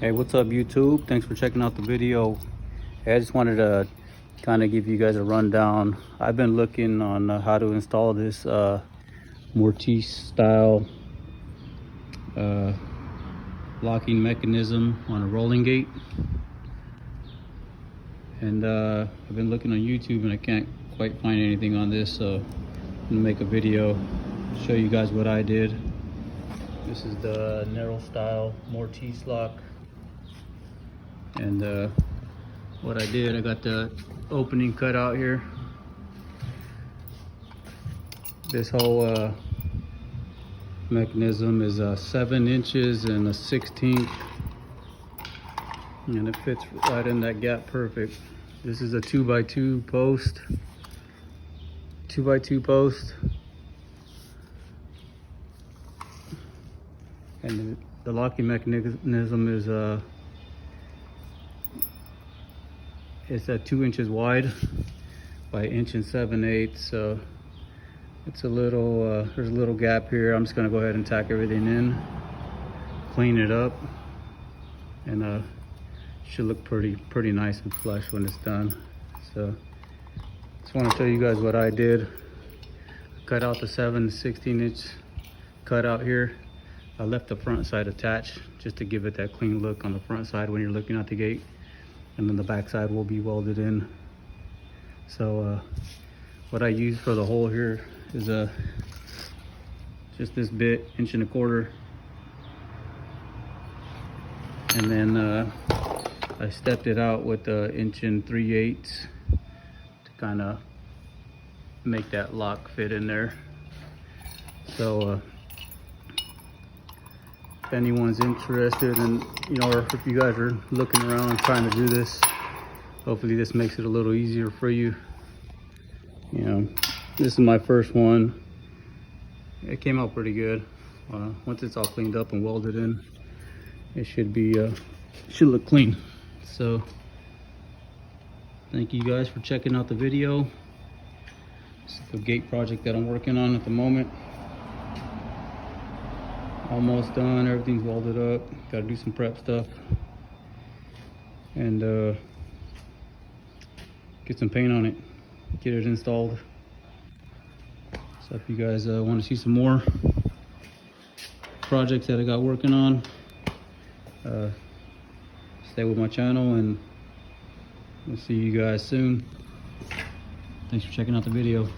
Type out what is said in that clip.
Hey, what's up YouTube? Thanks for checking out the video. Hey, I just wanted to kind of give you guys a rundown. I've been looking on how to install this mortise style locking mechanism on a rolling gate, and I've been looking on YouTube and I can't quite find anything on this, so I'm gonna make a video, show you guys what I did. This is the narrow style mortise lock. And what I did, I got the opening cut out here. This whole mechanism is 7 inches and a 1/16, and it fits right in that gap perfect. This is a 2x2 post, 2x2 post, and the locking mechanism is it's 2 inches wide by 1 7/8 inches, so it's a little there's a little gap here. I'm just going to go ahead and tack everything in, clean it up, and should look pretty nice and flush when it's done. So just want to show you guys what I did. Cut out the 7/16 inch cut out here. I left the front side attached just to give it that clean look on the front side when you're looking at the gate, and then the back side will be welded in. So what I use for the hole here is just this bit, 1¼ inch, and then I stepped it out with 1 3/8 inches to kind of make that lock fit in there. So if anyone's interested, and or if you guys are looking around trying to do this, hopefully this makes it a little easier for you. This is my first one. It came out pretty good. Once it's all cleaned up and welded in, it should look clean. So thank you guys for checking out the video. It's a gate project that I'm working on at the moment. Almost done, everything's welded up. Got to do some prep stuff and get some paint on it, get it installed. So if you guys want to see some more projects that I got working on, stay with my channel, and we'll see you guys soon. Thanks for checking out the video.